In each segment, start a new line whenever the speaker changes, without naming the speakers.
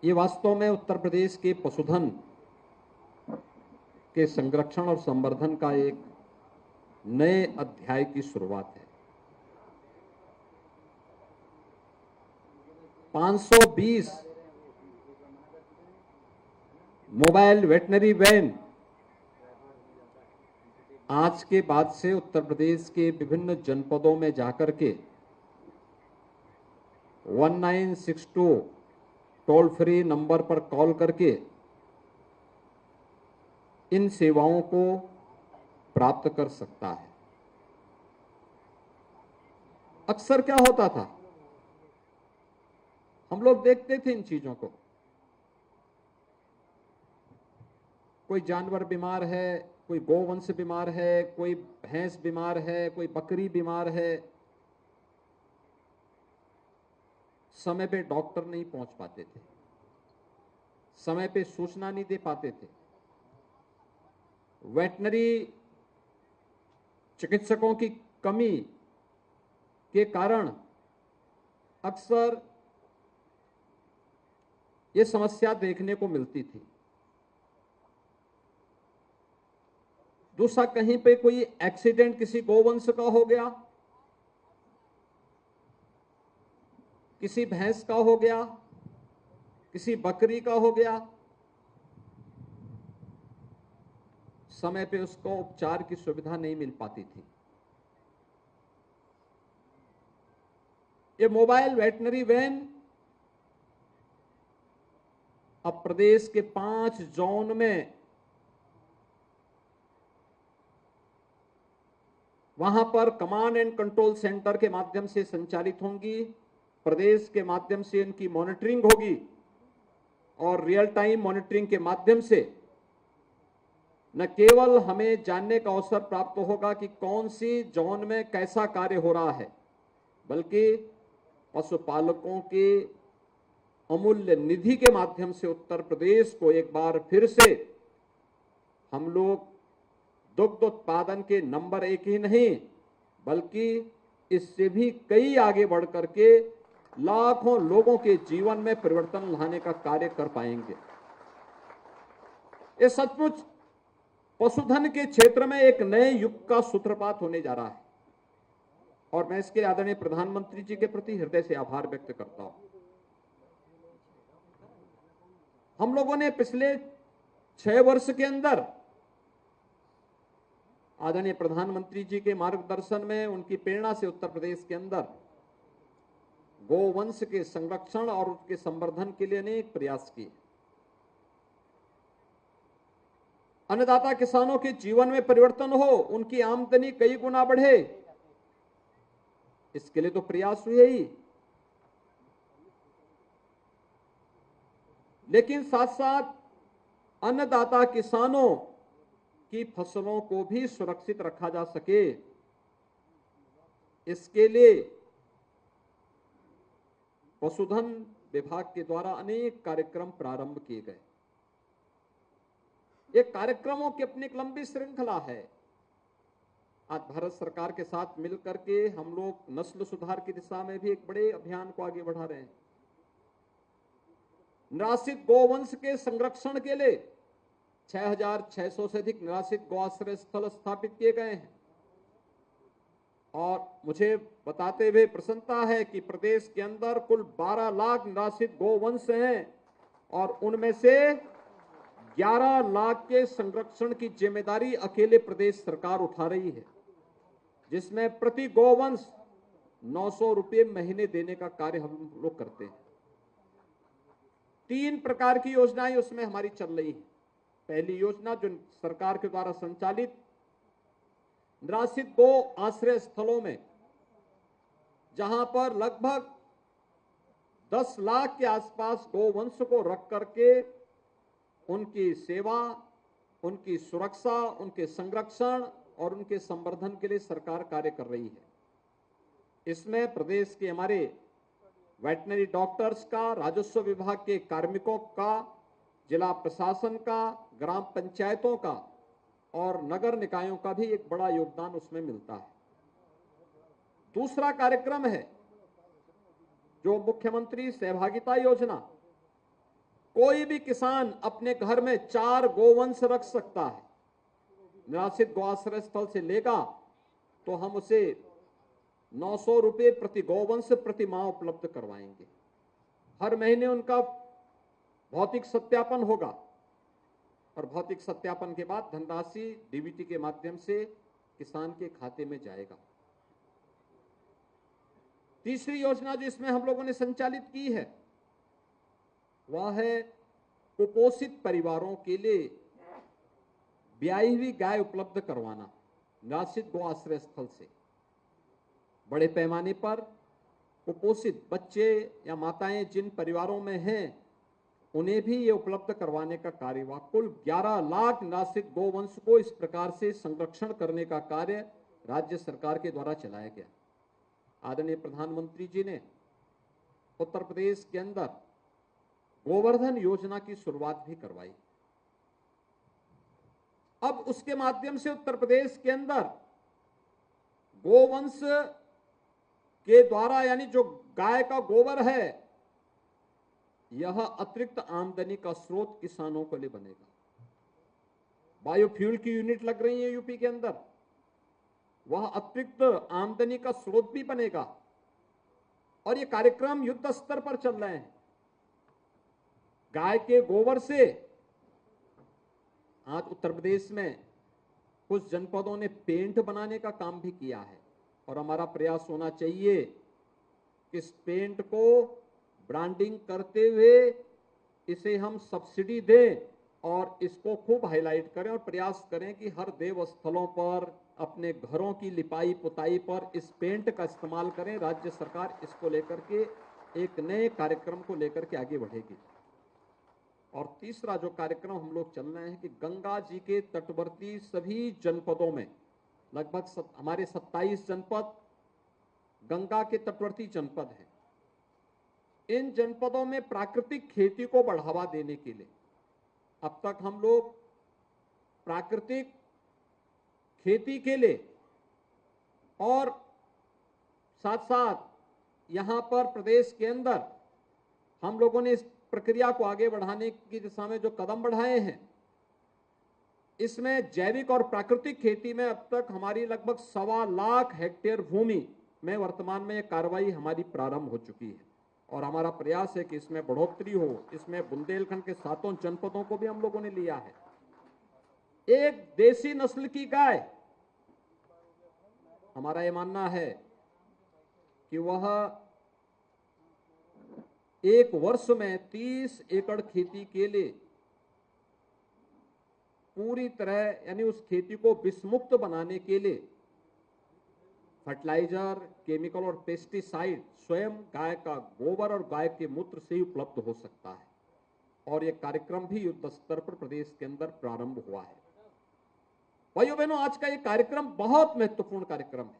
ये वास्तव में उत्तर प्रदेश के पशुधन के संरक्षण और संवर्धन का एक नए अध्याय की शुरुआत है। 520 मोबाइल वेटनरी वैन आज के बाद से उत्तर प्रदेश के विभिन्न जनपदों में जाकर के 1962 टोल फ्री नंबर पर कॉल करके इन सेवाओं को प्राप्त कर सकता है। अक्सर क्या होता था, हम लोग देखते थे इन चीजों को, कोई जानवर बीमार है, कोई गोवंश बीमार है, कोई भैंस बीमार है, कोई बकरी बीमार है, समय पे डॉक्टर नहीं पहुंच पाते थे, समय पे सूचना नहीं दे पाते थे। वेटनरी चिकित्सकों की कमी के कारण अक्सर ये समस्या देखने को मिलती थी। दूसरा, कहीं पे कोई एक्सीडेंट किसी गोवंश का हो गया, किसी भैंस का हो गया, किसी बकरी का हो गया, समय पे उसको उपचार की सुविधा नहीं मिल पाती थी। ये मोबाइल वेटनरी वैन अब प्रदेश के 5 जोन में वहां पर कमांड एंड कंट्रोल सेंटर के माध्यम से संचालित होंगी। प्रदेश के माध्यम से इनकी मॉनिटरिंग होगी और रियल टाइम मॉनिटरिंग के माध्यम से न केवल हमें जानने का अवसर प्राप्त होगा कि कौन सी जोन में कैसा कार्य हो रहा है, बल्कि पशुपालकों के अमूल्य निधि के माध्यम से उत्तर प्रदेश को एक बार फिर से हम लोग दुग्ध उत्पादन के नंबर 1 ही नहीं, बल्कि इससे भी कई आगे बढ़ करके लाखों लोगों के जीवन में परिवर्तन लाने का कार्य कर पाएंगे। ये सचमुच पशुधन के क्षेत्र में एक नए युग का सूत्रपात होने जा रहा है और मैं इसके आदरणीय प्रधानमंत्री जी के प्रति हृदय से आभार व्यक्त करता हूं। हम लोगों ने पिछले 6 वर्ष के अंदर आदरणीय प्रधानमंत्री जी के मार्गदर्शन में, उनकी प्रेरणा से उत्तर प्रदेश के अंदर गोवंश के संरक्षण और उसके संवर्धन के लिए अनेक प्रयास किए। अन्नदाता किसानों के जीवन में परिवर्तन हो, उनकी आमदनी कई गुना बढ़े, इसके लिए तो प्रयास हुए ही, लेकिन साथ साथ अन्नदाता किसानों की फसलों को भी सुरक्षित रखा जा सके, इसके लिए पशुधन विभाग के द्वारा अनेक कार्यक्रम प्रारंभ किए गए। ये कार्यक्रमों की अपनी एक लंबी श्रृंखला है। आज भारत सरकार के साथ मिलकर के हम लोग नस्ल सुधार की दिशा में भी एक बड़े अभियान को आगे बढ़ा रहे हैं। निराश्रित गोवंश के संरक्षण के लिए 6,600 से अधिक निराश्रित गौ आश्रय स्थल स्थापित किए गए हैं और मुझे बताते हुए प्रसन्नता है कि प्रदेश के अंदर कुल 12 लाख निराश्रित गोवंश हैं और उनमें से 11 लाख के संरक्षण की जिम्मेदारी अकेले प्रदेश सरकार उठा रही है, जिसमें प्रति गोवंश 900 रुपये महीने देने का कार्य हम लोग करते हैं। 3 प्रकार की योजनाएं उसमें हमारी चल रही है। पहली योजना जो सरकार के द्वारा संचालित निराश्रित गो आश्रय स्थलों में, जहां पर लगभग 10 लाख के आसपास गोवंश को रख करके उनकी सेवा, उनकी सुरक्षा, उनके संरक्षण और उनके संवर्धन के लिए सरकार कार्य कर रही है। इसमें प्रदेश के हमारे वेटनरी डॉक्टर्स का, राजस्व विभाग के कार्मिकों का, जिला प्रशासन का, ग्राम पंचायतों का और नगर निकायों का भी एक बड़ा योगदान उसमें मिलता है। दूसरा कार्यक्रम है जो मुख्यमंत्री सहभागिता योजना, कोई भी किसान अपने घर में 4 गोवंश रख सकता है। निराश्रित गौ आश्रय स्थल से लेगा तो हम उसे 900 रुपये प्रति गोवंश प्रति माह उपलब्ध करवाएंगे। हर महीने उनका भौतिक सत्यापन होगा और भौतिक सत्यापन के बाद धनराशि डीबीटी के माध्यम से किसान के खाते में जाएगा। तीसरी योजना जो इसमें हम लोगों ने संचालित की है वह है कुपोषित परिवारों के लिए ब्याई हुई गाय उपलब्ध करवाना। निराश्रित गौ आश्रय स्थल से बड़े पैमाने पर कुपोषित बच्चे या माताएं जिन परिवारों में हैं उन्हें भी ये उपलब्ध करवाने का कार्य हुआ। कुल 11 लाख निराश्रित गोवंश को इस प्रकार से संरक्षण करने का कार्य राज्य सरकार के द्वारा चलाया गया। आदरणीय प्रधानमंत्री जी ने उत्तर प्रदेश के अंदर गोवर्धन योजना की शुरुआत भी करवाई। अब उसके माध्यम से उत्तर प्रदेश के अंदर गोवंश के द्वारा यानी जो गाय का गोबर है यह अतिरिक्त आमदनी का स्रोत किसानों के लिए बनेगा। बायोफ्यूल की यूनिट लग रही है यूपी के अंदर, वह अतिरिक्त आमदनी का स्रोत भी बनेगा और ये कार्यक्रम युद्ध स्तर पर चल रहे हैं। गाय के गोबर से आज उत्तर प्रदेश में कुछ जनपदों ने पेंट बनाने का काम भी किया है और हमारा प्रयास होना चाहिए कि इस पेंट को ब्रांडिंग करते हुए इसे हम सब्सिडी दें और इसको खूब हाईलाइट करें और प्रयास करें कि हर देव स्थलों पर अपने घरों की लिपाई पुताई पर इस पेंट का इस्तेमाल करें। राज्य सरकार इसको लेकर के एक नए कार्यक्रम को लेकर के आगे बढ़ेगी। और तीसरा जो कार्यक्रम हम लोग चल रहे हैं कि गंगा जी के तटवर्ती सभी जनपदों में लगभग हमारे 27 जनपद गंगा के तटवर्ती जनपद हैं। इन जनपदों में प्राकृतिक खेती को बढ़ावा देने के लिए अब तक हम लोग प्राकृतिक खेती के लिए और साथ साथ यहां पर प्रदेश के अंदर हम लोगों ने इस प्रक्रिया को आगे बढ़ाने की दिशा में जो कदम बढ़ाए हैं इसमें जैविक और प्राकृतिक खेती में अब तक हमारी लगभग 1.25 लाख हेक्टेयर भूमि में वर्तमान में यह कार्रवाई हमारी प्रारंभ हो चुकी है और हमारा प्रयास है कि इसमें बढ़ोतरी हो। इसमें बुंदेलखंड के 7 जनपदों को भी हम लोगों ने लिया है। एक देसी नस्ल की गाय, हमारा यह मानना है कि वह एक वर्ष में 30 एकड़ खेती के लिए पूरी तरह यानी उस खेती को विषमुक्त बनाने के लिए फर्टिलाइजर, केमिकल और पेस्टिसाइड स्वयं गाय का गोबर और गाय के मूत्र से ही उपलब्ध हो सकता है और यह कार्यक्रम भी युद्ध स्तर पर प्रदेश के अंदर प्रारंभ हुआ है। भाइयों बहनों, आज का यह कार्यक्रम बहुत महत्वपूर्ण कार्यक्रम है।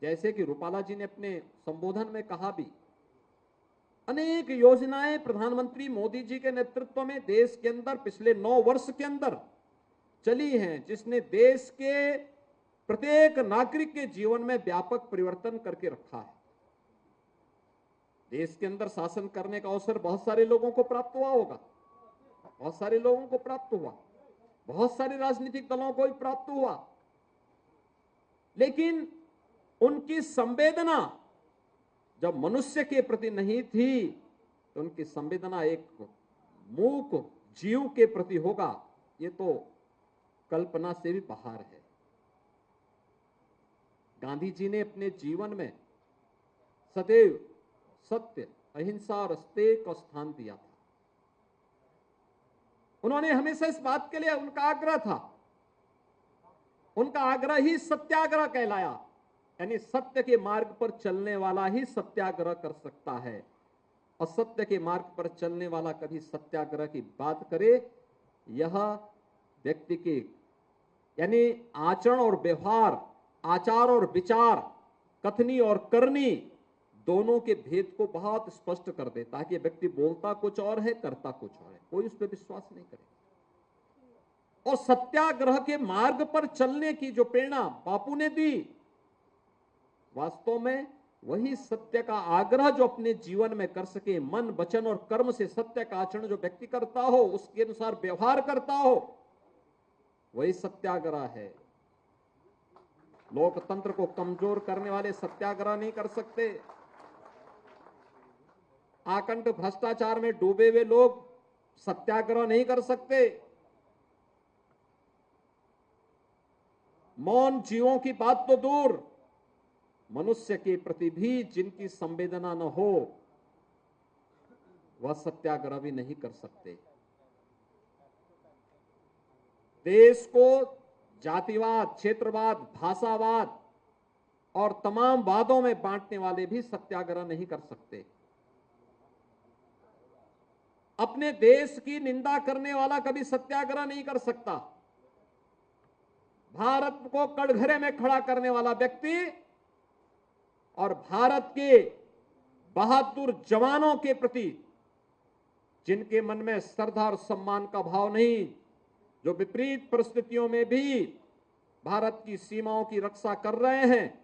जैसे कि रूपाला जी ने अपने संबोधन में कहा भी, अनेक योजनाएं प्रधानमंत्री मोदी जी के नेतृत्व में देश के अंदर पिछले 9 वर्ष के अंदर चली हैं जिसने देश के प्रत्येक नागरिक के जीवन में व्यापक परिवर्तन करके रखा है। देश के अंदर शासन करने का अवसर बहुत सारे लोगों को प्राप्त हुआ होगा, बहुत सारे लोगों को प्राप्त हुआ, बहुत सारे राजनीतिक दलों को भी प्राप्त हुआ, लेकिन उनकी संवेदना जब मनुष्य के प्रति नहीं थी तो उनकी संवेदना एक मूक जीव के प्रति होगा, ये तो कल्पना से भी बाहर है। गांधी जी ने अपने जीवन में सदैव सत्य, अहिंसा और अस्तेय को स्थान दिया था। उन्होंने हमेशा इस बात के लिए उनका आग्रह था, उनका आग्रह ही सत्याग्रह कहलाया, यानी सत्य के मार्ग पर चलने वाला ही सत्याग्रह कर सकता है। असत्य के मार्ग पर चलने वाला कभी सत्याग्रह की बात करे, यह व्यक्ति के यानी आचरण और व्यवहार, आचार और विचार, कथनी और करनी दोनों के भेद को बहुत स्पष्ट कर देता है कि व्यक्ति बोलता कुछ और है, करता कुछ और है, कोई उस पर विश्वास नहीं करे। और सत्याग्रह के मार्ग पर चलने की जो प्रेरणा बापू ने दी, वास्तव में वही सत्य का आग्रह जो अपने जीवन में कर सके, मन वचन और कर्म से सत्य का आचरण जो व्यक्ति करता हो, उसके अनुसार व्यवहार करता हो, वही सत्याग्रह है। लोकतंत्र को कमजोर करने वाले सत्याग्रह नहीं कर सकते। आकंठ भ्रष्टाचार में डूबे हुए लोग सत्याग्रह नहीं कर सकते। मौन जीवों की बात तो दूर, मनुष्य के प्रति भी जिनकी संवेदना न हो, वह सत्याग्रह भी नहीं कर सकते। देश को जातिवाद, क्षेत्रवाद, भाषावाद और तमाम वादों में बांटने वाले भी सत्याग्रह नहीं कर सकते। अपने देश की निंदा करने वाला कभी सत्याग्रह नहीं कर सकता। भारत को कटघरे में खड़ा करने वाला व्यक्ति और भारत के बहादुर जवानों के प्रति जिनके मन में श्रद्धा और सम्मान का भाव नहीं, जो विपरीत परिस्थितियों में भी भारत की सीमाओं की रक्षा कर रहे हैं,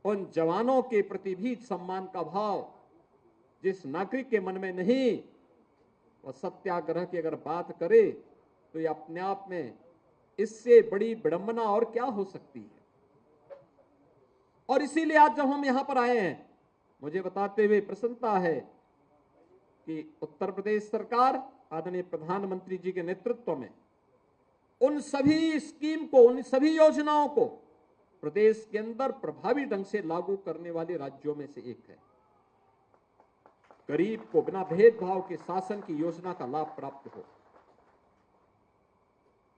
उन जवानों के प्रति भी सम्मान का भाव जिस नागरिक के मन में नहीं, वह सत्याग्रह की अगर बात करे तो यह अपने आप में इससे बड़ी विडंबना और क्या हो सकती है। और इसीलिए आज जब हम यहां पर आए हैं, मुझे बताते हुए प्रसन्नता है कि उत्तर प्रदेश सरकार आदरणीय प्रधानमंत्री जी के नेतृत्व में उन सभी स्कीम को, उन सभी योजनाओं को प्रदेश के अंदर प्रभावी ढंग से लागू करने वाले राज्यों में से एक है। गरीब को बिना भेदभाव के शासन की योजना का लाभ प्राप्त हो।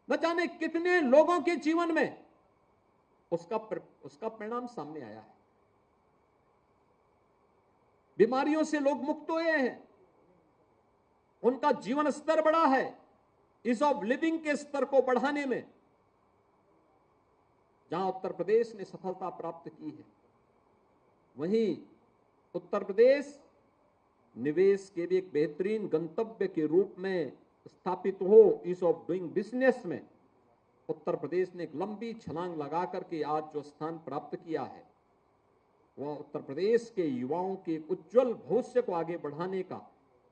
न जाने कितने लोगों के जीवन में उसका परिणाम सामने आया है। बीमारियों से लोग मुक्त हुए हैं, उनका जीवन स्तर बढ़ा है। ईज ऑफ लिविंग के स्तर को बढ़ाने में जहां उत्तर प्रदेश ने सफलता प्राप्त की है, वहीं उत्तर प्रदेश निवेश के भी एक बेहतरीन गंतव्य के रूप में स्थापित हो। ईज ऑफ डूइंग बिजनेस में उत्तर प्रदेश ने एक लंबी छलांग लगा करके आज जो स्थान प्राप्त किया है, वह उत्तर प्रदेश के युवाओं के उज्जवल भविष्य को आगे बढ़ाने का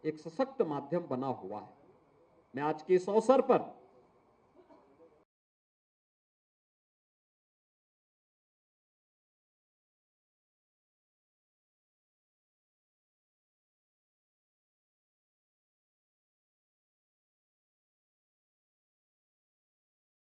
एक सशक्त माध्यम बना हुआ है। मैं आज के इस अवसर पर